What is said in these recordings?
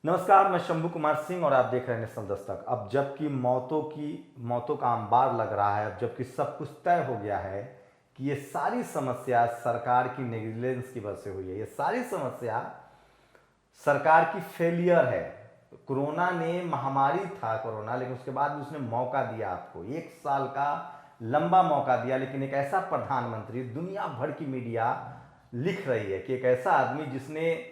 नमस्कार, मैं शंभू कुमार सिंह और आप देख रहे हैं नेशनल दस्तक। अब जबकि मौतों का अंबार लग रहा है, अब जबकि सब कुछ तय हो गया है कि ये सारी समस्या सरकार की नेग्लिजेंस की वजह से हुई है, ये सारी समस्या सरकार की फेलियर है। कोरोना ने महामारी था कोरोना, लेकिन उसके बाद भी उसने मौका दिया आपको, 1 साल का लंबा मौका दिया। लेकिन एक ऐसा प्रधानमंत्री, दुनिया भर की मीडिया लिख रही है कि एक ऐसा आदमी जिसने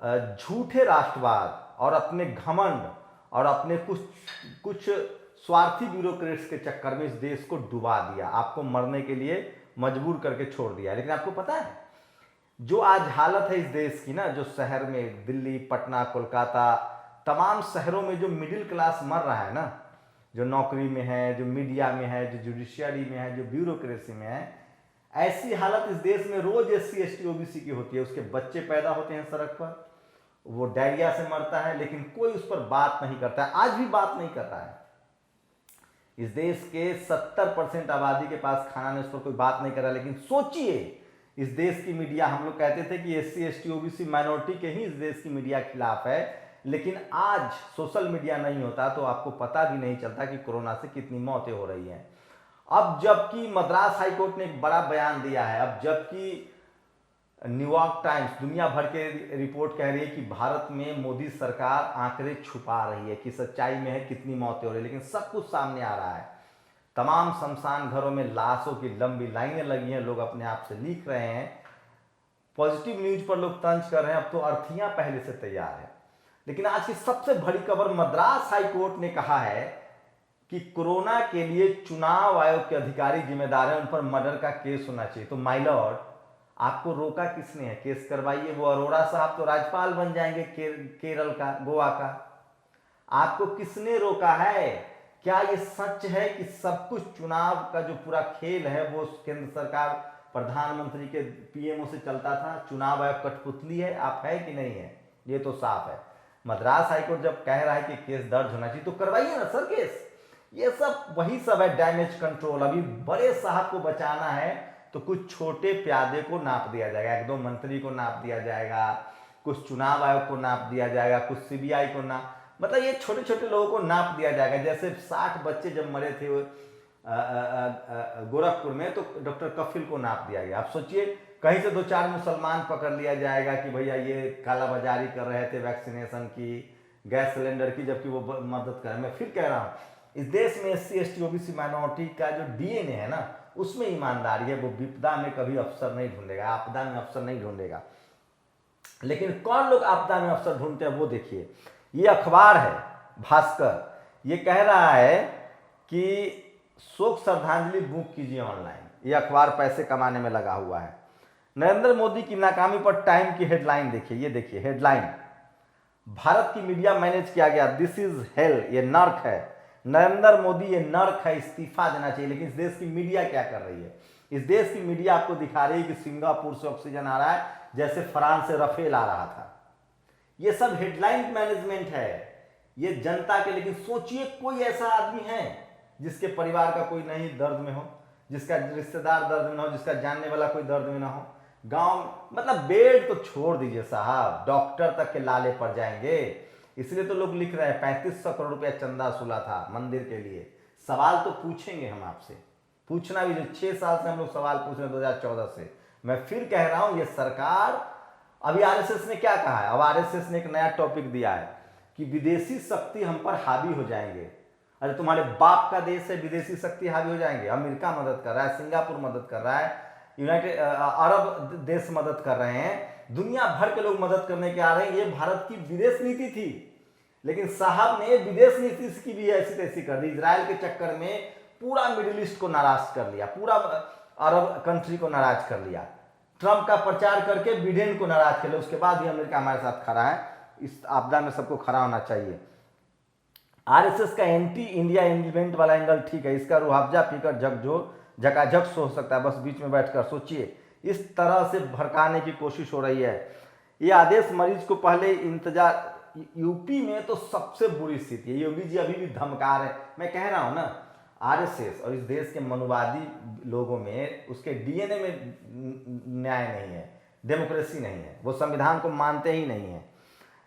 झूठे राष्ट्रवाद और अपने घमंड और अपने कुछ कुछ स्वार्थी ब्यूरोक्रेट्स के चक्कर में इस देश को डुबा दिया, आपको मरने के लिए मजबूर करके छोड़ दिया। लेकिन आपको पता है जो आज हालत है इस देश की ना, जो शहर में दिल्ली, पटना, कोलकाता, तमाम शहरों में जो मिडिल क्लास मर रहा है ना, जो नौकरी में है, जो मीडिया में है, जो जुडिशियरी में है, जो ब्यूरोक्रेसी में है, ऐसी हालत इस देश में रोज SC ST OBC की होती है। उसके बच्चे पैदा होते हैं सड़क पर, वो डायरिया से मरता है, लेकिन कोई उस पर बात नहीं करता है, आज भी बात नहीं कर रहा है। इस देश के 70% आबादी के पास खाना नहीं, उस पर कोई बात नहीं कर रहा। लेकिन सोचिए, इस देश की मीडिया, हम लोग कहते थे कि SC ST OBC माइनॉरिटी के ही इस देश की मीडिया खिलाफ है, लेकिन आज सोशल मीडिया नहीं होता तो आपको पता भी नहीं चलता कि कोरोना से कितनी मौतें हो रही हैं। अब जबकि मद्रास हाईकोर्ट ने एक बड़ा बयान दिया है, अब जबकि न्यूयॉर्क टाइम्स, दुनिया भर के रिपोर्ट कह रही है कि भारत में मोदी सरकार आंकड़े छुपा रही है, कि सच्चाई में है कितनी मौतें हो रही है, लेकिन सब कुछ सामने आ रहा है। तमाम शमशान घरों में लाशों की लंबी लाइनें लगी हैं, लोग अपने आप से लिख रहे हैं, पॉजिटिव न्यूज पर लोग तंज कर रहे हैं, अब तो अर्थियां पहले से तैयार है। लेकिन आज की सबसे बड़ी खबर, मद्रास हाईकोर्ट ने कहा है कि कोरोना के लिए चुनाव आयोग के अधिकारी जिम्मेदार हैं, उन पर मर्डर का केस होना चाहिए। तो माय लॉर्ड, आपको रोका किसने है? केस करवाइए, वो अरोड़ा साहब तो राज्यपाल बन जाएंगे केरल का, गोवा का। आपको किसने रोका है? क्या ये सच है कि सब कुछ चुनाव का जो पूरा खेल है वो केंद्र सरकार, प्रधानमंत्री के PMO से चलता था? चुनाव आयोग कठपुतली है, आप है कि नहीं है? ये तो साफ है। मद्रास हाईकोर्ट जब कह रहा है कि केस दर्ज होना चाहिए तो करवाइए ना सर केस। ये सब वही सब है, डैमेज कंट्रोल। अभी बड़े साहब को बचाना है तो कुछ छोटे प्यादे को नाप दिया जाएगा, 1-2 मंत्री को नाप दिया जाएगा, कुछ चुनाव आयोग को नाप दिया जाएगा, कुछ CBI को नाप, मतलब ये छोटे छोटे लोगों को नाप दिया जाएगा। जैसे 60 बच्चे जब मरे थे गोरखपुर में, तो डॉक्टर कफिल को नाप दिया गया। आप सोचिए, कहीं से 2-4 मुसलमान पकड़ लिया जाएगा कि भैया ये कालाबाजारी कर रहे थे वैक्सीनेशन की, गैस सिलेंडर की, जबकि वो मदद कर। मैं फिर कह रहा हूँ, इस देश में SC ST OBC माइनॉरिटी का जो DNA है ना, उसमें ईमानदारी है। वो विपदा में कभी अफसर नहीं ढूंढेगा, आपदा में अफसर नहीं ढूंढेगा। लेकिन कौन लोग आपदा में अफसर ढूंढते हैं वो देखिए। ये अखबार है भास्कर, ये कह रहा है कि शोक श्रद्धांजलि बुक कीजिए ऑनलाइन। ये अखबार पैसे कमाने में लगा हुआ है। नरेंद्र मोदी की नाकामी पर टाइम की हेडलाइन देखिए, ये देखिए हेडलाइन, भारत की मीडिया मैनेज किया गया, दिस इज हेल, ये नर्क है। नरेंद्र मोदी ये नर्क है, इस्तीफा देना चाहिए। लेकिन इस देश की मीडिया क्या कर रही है? इस देश की मीडिया आपको दिखा रही है कि सिंगापुर से ऑक्सीजन आ रहा है, जैसे फ्रांस से रफेल आ रहा था। ये सब हेडलाइन मैनेजमेंट है, ये जनता के। लेकिन सोचिए, कोई ऐसा आदमी है जिसके परिवार का कोई नहीं दर्द में हो, जिसका रिश्तेदार दर्द में ना हो, जिसका जानने वाला कोई दर्द में ना हो? गांव, मतलब बेड तो छोड़ दीजिए साहब, डॉक्टर तक के लाले पड़ जाएंगे। इसलिए तो लोग लिख रहे हैं 3500 करोड़ रुपया चंदा सुला था मंदिर के लिए। सवाल तो पूछेंगे हम आपसे, पूछना भी। जो 6 साल से हम लोग सवाल पूछ रहे हैं 2014 से। मैं फिर कह रहा हूं, ये सरकार, अभी RSS ने क्या कहा है? अब RSS ने एक नया टॉपिक दिया है कि विदेशी शक्ति हम पर हावी हो जाएंगे। अरे तुम्हारे बाप का देश है, विदेशी शक्ति हावी हो जाएंगे? अमेरिका मदद कर रहा है, सिंगापुर मदद कर रहा है, यूनाइटेड अरब देश मदद कर रहे हैं, दुनिया भर के लोग मदद करने के आ रहे हैं। ये भारत की विदेश नीति थी, लेकिन साहब ने विदेश नीति की भी ऐसी तैसी कर दी। इजराइल के चक्कर में पूरा मिडिल ईस्ट को नाराज कर लिया, पूरा अरब कंट्री को नाराज कर लिया। ट्रंप का प्रचार करके बिडेन को नाराज कर लिया। उसके बाद भी अमेरिका हमारे साथ खड़ा है। इस आपदा में सबको खड़ा होना चाहिए। RSS का एंटी इंडिया एलिमेंट वाला एंगल ठीक है, इसका रुहावजा पीकर झकाझक सो सकता है। बस बीच में बैठकर सोचिए, इस तरह से भड़काने की कोशिश हो रही है। ये आदेश मरीज को पहले इंतजार। यूपी में तो सबसे बुरी स्थिति है। योगी जी अभी भी धमका रहे हैं। मैं कह रहा हूं ना, RSS और इस देश के मनुवादी लोगों में, उसके DNA में न्याय नहीं है, डेमोक्रेसी नहीं है, वो संविधान को मानते ही नहीं है।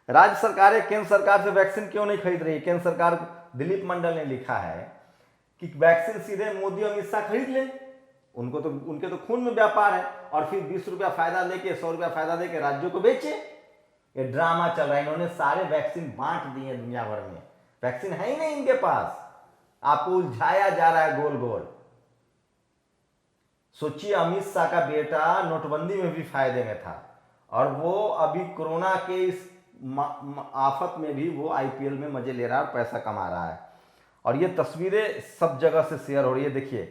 राज्य सरकारें केंद्र सरकार से वैक्सीन क्यों नहीं खरीद रही? केंद्र सरकार, दिलीप मंडल ने लिखा है कि वैक्सीन सीधे मोदी और अमित शाह खरीद लें, उनके तो खून में व्यापार है, और फिर 20 रुपया फायदा लेके 100 रुपया फायदा देके राज्यों को बेचे। ये ड्रामा चल रहा है। इन्होंने सारे वैक्सीन बांट दिए दुनिया भर में, वैक्सीन है ही नहीं इनके पास, आपको उलझाया जा रहा है गोल गोल। सोचिए, अमित शाह का बेटा नोटबंदी में भी फायदे में था, और वो अभी कोरोना के इस आफत में भी वो आईपीएल में मजे ले रहा है और पैसा कमा रहा है। और ये तस्वीरें सब जगह से शेयर हो रही है। देखिए,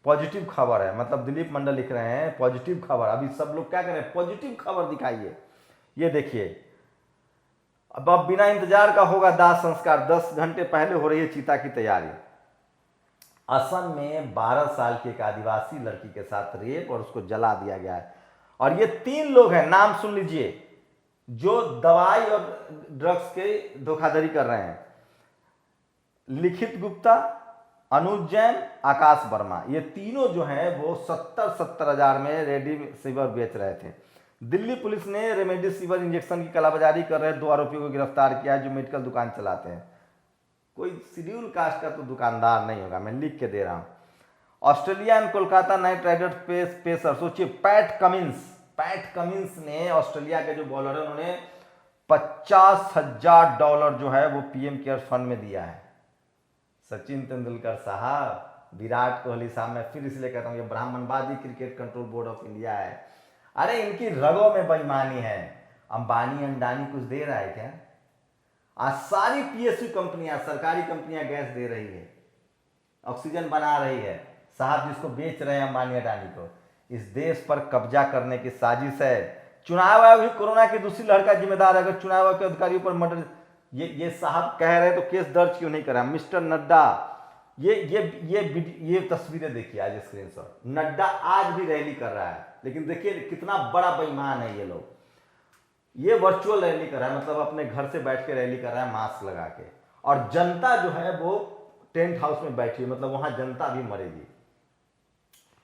पॉजिटिव खबर है, मतलब दिलीप मंडल लिख रहे हैं पॉजिटिव खबर। अभी सब लोग क्या करें, पॉजिटिव खबर दिखाइए। ये देखिए, अब बिना इंतजार का होगा दाह संस्कार, 10 घंटे पहले हो रही है चिता की तैयारी। असम में 12 साल की एक आदिवासी लड़की के साथ रेप और उसको जला दिया गया है। और ये 3 लोग हैं, नाम सुन लीजिए, जो दवाई और ड्रग्स के धोखाधड़ी कर रहे हैं। लिखित गुप्ता, अनुज जैन, आकाश वर्मा, ये तीनों जो हैं वो 70 हजार में रेमडेसिविर बेच रहे थे। दिल्ली पुलिस ने रेमडेसिविर इंजेक्शन की कालाबाजारी कर रहे 2 आरोपियों को गिरफ्तार किया है, जो मेडिकल दुकान चलाते हैं। कोई शेड्यूल कास्ट का तो दुकानदार नहीं होगा, मैं लिख के दे रहा हूं। Australia and Kolkata night Riders pacer, सोचिए, पैट कमिंस ने, ऑस्ट्रेलिया के जो बॉलर है, उन्होंने $50,000 जो है वो पीएम केयर फंड में दिया है। सचिन तेंदुलकर साहब, विराट कोहली साहब, मैं फिर इसलिए कहता हूँ ये ब्राह्मणवादी cricket control board of India है। अरे इनकी रगों में बेईमानी है। अंबानी अंडानी कुछ दे रहा है क्या? आज सारी पीएसयू कंपनियां, सरकारी कंपनियां गैस दे रही है, ऑक्सीजन बना रही है। साहब जिसको बेच रहे हैं अंबानी अडानी को, इस देश पर कब्जा करने की साजिश है। चुनाव आयोग ही कोरोना की दूसरी लहर का जिम्मेदार है। अगर चुनाव आयोग के अधिकारियों पर मर्डर, ये साहब कह रहे हैं तो केस दर्ज क्यों नहीं करा? मिस्टर नड्डा, ये तस्वीरें देखिए आज स्क्रीनशॉट। नड्डा आज भी रैली कर रहा है, लेकिन देखिए कितना बड़ा बेईमान है ये लोग। ये वर्चुअल रैली कर रहा है, मतलब अपने घर से बैठ के रैली कर रहा है मास्क लगा के, और जनता जो है वो टेंट हाउस में बैठी है, मतलब वहां जनता भी मरेगी।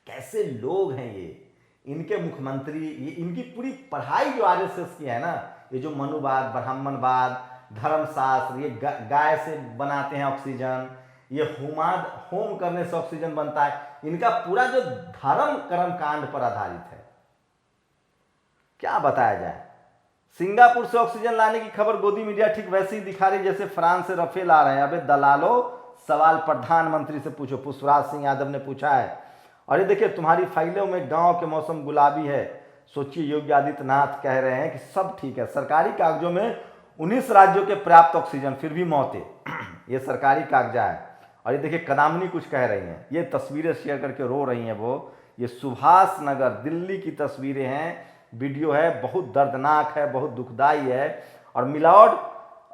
कैसे लोग हैं ये? इनके मुख्यमंत्री, ये इनकी पूरी पढ़ाई जो आरएसएस की है ना, ये जो मनुवाद, ब्राह्मणवाद, धर्मशास्त्र, ये गाय से बनाते हैं ऑक्सीजन, ये होम करने से ऑक्सीजन बनता है, इनका पूरा जो धर्म कर्म कांड पर आधारित है। क्या बताया जाए? सिंगापुर से ऑक्सीजन लाने की खबर गोदी मीडिया ठीक वैसे ही दिखा रही जैसे फ्रांस से रफेल आ रहे हैं। अबे दलालो, सवाल प्रधानमंत्री से पूछो, पुष्पराज सिंह यादव ने पूछा है। और ये देखिए, तुम्हारी फाइलों में गांव के मौसम गुलाबी है। सोचिए, योगी आदित्यनाथ कह रहे हैं कि सब ठीक है, सरकारी कागजों में 19 राज्यों के पर्याप्त ऑक्सीजन, फिर भी मौतें। ये सरकारी कागजा है। और ये देखिए, कदामनी कुछ कह रही हैं, ये तस्वीरें शेयर करके रो रही हैं वो। ये सुभाष नगर दिल्ली की तस्वीरें हैं, वीडियो है, बहुत दर्दनाक है, बहुत दुखदाई है। और मिलॉर्ड,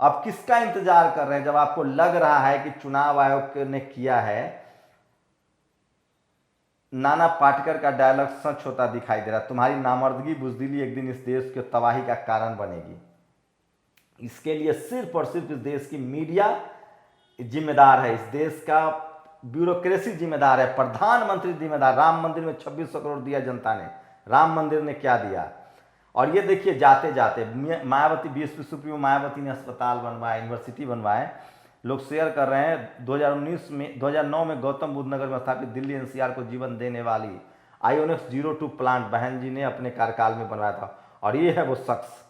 अब किसका इंतजार कर रहे हैं? जब आपको लग रहा है कि चुनाव आयोग ने किया है, नाना पाटेकर का डायलॉग सच होता दिखाई दे रहा, तुम्हारी नामर्दगी बुजदिली एक दिन इस देश की तबाही का कारण बनेगी। इसके लिए सिर्फ और सिर्फ इस देश की मीडिया जिम्मेदार है, इस देश का ब्यूरोक्रेसी जिम्मेदार है, प्रधानमंत्री जिम्मेदार। राम मंदिर में 2600 करोड़ दिया जनता ने, राम मंदिर ने क्या दिया? और ये देखिए, जाते जाते मायावती, 20 सूत्री में मायावती ने अस्पताल बनवाए, यूनिवर्सिटी बनवाए। लोग शेयर कर रहे हैं 2009 में गौतम बुद्ध नगर में स्थापित दिल्ली एनसीआर को जीवन देने वाली आयोनिक्स 02 प्लांट बहन जी ने अपने कार्यकाल में बनवाया था। और ये है वो शख्स।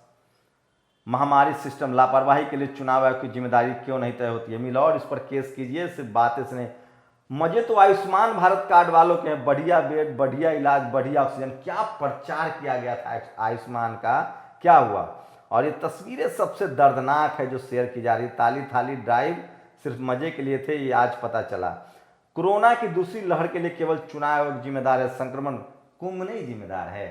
महामारी सिस्टम, लापरवाही के लिए चुनाव आयोग की जिम्मेदारी क्यों नहीं तय होती है? मिलॉर्ड, इस पर केस कीजिए। सिर्फ बातें सुने, मजे तो आयुष्मान भारत कार्ड वालों के हैं, बढ़िया बेड, बढ़िया इलाज, बढ़िया ऑक्सीजन। क्या प्रचार किया गया था आयुष्मान का, क्या हुआ? और ये तस्वीरें सबसे दर्दनाक है जो शेयर की जा रही। ताली थाली ड्राइव सिर्फ मजे के लिए थे, ये आज पता चला। कोरोना की दूसरी लहर के लिए केवल चुनाव आयोग जिम्मेदार है, संक्रमण कुंभ नहीं जिम्मेदार है।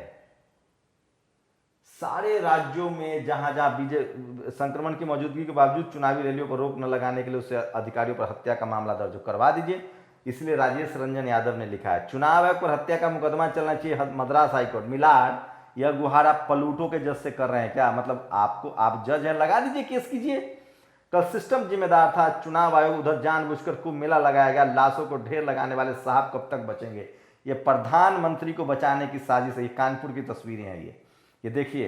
सारे राज्यों में जहां जहां संक्रमण की मौजूदगी के बावजूद चुनावी रैलियों पर रोक न लगाने के लिए उससे अधिकारियों पर हत्या का मामला दर्ज करवा दीजिए। इसलिए राजेश रंजन यादव ने लिखा है, चुनाव आयोग पर हत्या का मुकदमा चलना चाहिए मद्रास हाईकोर्ट। मिलाड, यह गुहार आप पलूटों के जज से कर रहे हैं क्या? मतलब आप जज हैं, लगा दीजिए, केस कीजिए। कल सिस्टम जिम्मेदार था, चुनाव आयोग उधर जानबूझकर कुंभ मेला लगाया गया। लाशों को ढेर लगाने वाले साहब कब तक बचेंगे? ये प्रधानमंत्री को बचाने की साजिश है। ये कानपुर की तस्वीरें हैं ये देखिए।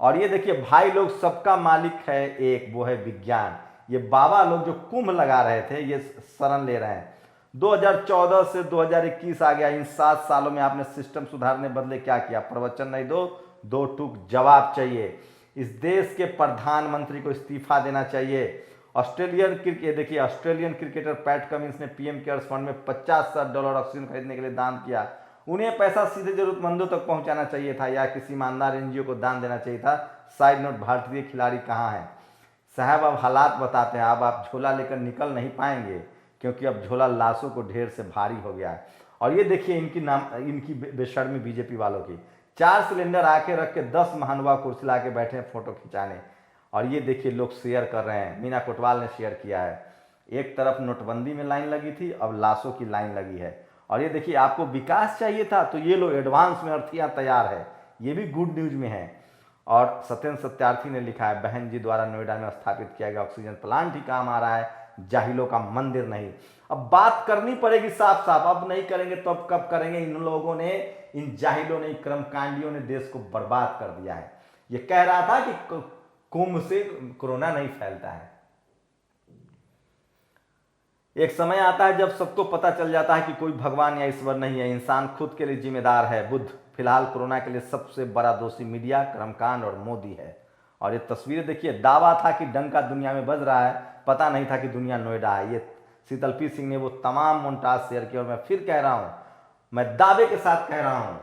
और ये देखिए भाई लोग, सबका मालिक है एक, वो है विज्ञान। ये बाबा लोग जो कुंभ लगा रहे थे, ये शरण ले रहे हैं। 2014 से 2021 आ गया, इन 7 सालों में आपने सिस्टम सुधारने बदले क्या किया? प्रवचन नहीं दो टूक जवाब चाहिए। इस देश के प्रधानमंत्री को इस्तीफा देना चाहिए। देखिए ऑस्ट्रेलियन क्रिकेटर पैट कमिंस ने पीएम केयर्स फंड में $50,000 ऑक्सीजन खरीदने के लिए दान किया। उन्हें पैसा सीधे जरूरतमंदों तक पहुंचाना चाहिए था या किसी ईमानदार एनजीओ को दान देना चाहिए था। साइड नोट, भारतीय खिलाड़ी कहाँ हैं? साहब अब हालात बताते हैं, अब आप झोला लेकर निकल नहीं पाएंगे, क्योंकि अब झोला लाशों को ढेर से भारी हो गया है। और ये देखिए इनकी बेशर्मी बीजेपी वालों की। 4 सिलेंडर आके रख के 10 महानुभाव कुर्सी ला के बैठे हैं फोटो खिंचाने। और ये देखिए लोग शेयर कर रहे हैं, मीना कोटवाल ने शेयर किया है। एक तरफ नोटबंदी में लाइन लगी थी, अब लाशों की लाइन लगी है। और ये देखिए आपको विकास चाहिए था तो ये लो एडवांस में अर्थियाँ तैयार है, ये भी गुड न्यूज में है। और सत्येंद्र सत्यार्थी ने लिखा है, बहन जी द्वारा नोएडा में स्थापित किया गया ऑक्सीजन प्लांट ही काम आ रहा है, जाहिलों का मंदिर नहीं। अब बात करनी पड़ेगी साफ साफ, अब नहीं करेंगे तो अब कब करेंगे? इन लोगों ने, इन जाहिलों ने, कर्मकांडियों ने देश को बर्बाद कर दिया है। ये कह रहा था कि कुंभ से कोरोना नहीं फैलता है। एक समय आता है जब सबको पता चल जाता है कि कोई भगवान या ईश्वर नहीं है, इंसान खुद के लिए जिम्मेदार है। बुद्ध फिलहाल कोरोना के लिए सबसे बड़ा दोषी मीडिया, कर्मकांड और मोदी है। और ये तस्वीरें देखिए, दावा था कि डंका दुनिया में बज रहा है, पता नहीं था कि दुनिया नोएडा है। ये शीतलपी सिंह ने वो तमाम मोन्टाज शेयर किया। और मैं फिर कह रहा हूं, मैं दावे के साथ कह रहा हूं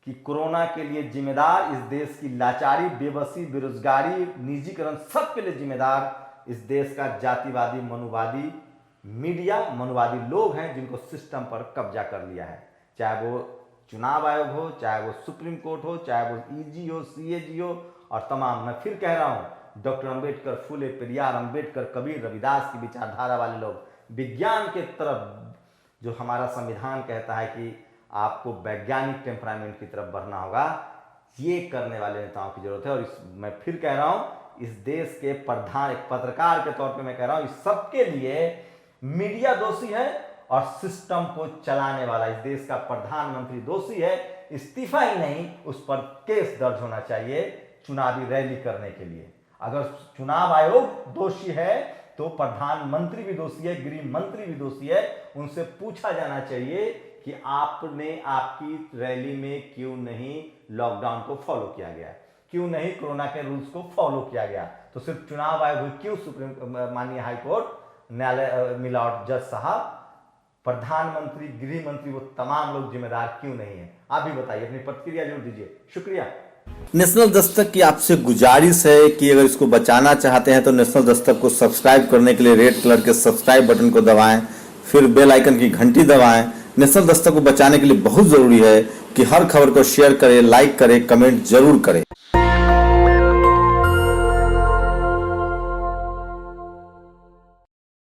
कि कोरोना के लिए जिम्मेदार इस देश की लाचारी, बेबसी, बेरोजगारी, निजीकरण, सबके लिए जिम्मेदार इस देश का जातिवादी, मनुवादी मीडिया, मनुवादी लोग हैं जिनको सिस्टम पर कब्जा कर लिया है। चाहे वो चुनाव आयोग हो, चाहे वो सुप्रीम कोर्ट हो, चाहे वो ईजी हो, सीएजी हो और तमाम। मैं फिर कह रहा हूं, डॉक्टर अंबेडकर, फूले, पेरियार, अंबेडकर, कबीर, रविदास की विचारधारा वाले लोग, विज्ञान के तरफ जो हमारा संविधान कहता है कि आपको वैज्ञानिक टेम्परामेंट की तरफ बढ़ना होगा, ये करने वाले नेताओं की जरूरत है। और मैं फिर कह रहा हूं, इस देश के प्रधान, एक पत्रकार के तौर पे मैं कह रहा हूं, इस सबके लिए मीडिया दोषी है और सिस्टम को चलाने वाला इस देश का प्रधानमंत्री दोषी है। इस्तीफा ही नहीं, उस पर केस दर्ज होना चाहिए चुनावी रैली करने के लिए। अगर चुनाव आयोग दोषी है तो प्रधानमंत्री भी दोषी है, गृह मंत्री भी दोषी है। उनसे पूछा जाना चाहिए कि आपने आपकी रैली में क्यों नहीं लॉकडाउन को फॉलो किया गया, क्यों नहीं कोरोना के रूल्स को फॉलो किया गया। तो सिर्फ चुनाव आयोग, क्यों सुप्रीम माननीय हाईकोर्ट न्यायालय मिलावट जज साहब, प्रधानमंत्री, गृह मंत्री, वो तमाम लोग जिम्मेदार क्यों नहीं है? आप भी बताइए, अपनी प्रतिक्रिया जरूर दीजिए। शुक्रिया। नेशनल दस्तक की आपसे गुजारिश है कि अगर इसको बचाना चाहते हैं तो नेशनल दस्तक को सब्सक्राइब करने के लिए रेड कलर के सब्सक्राइब बटन को दबाएं, फिर बेल आइकन की घंटी दबाएं। नेशनल दस्तक को बचाने के लिए बहुत जरूरी है कि हर खबर को शेयर करें, लाइक करें, कमेंट जरूर करें।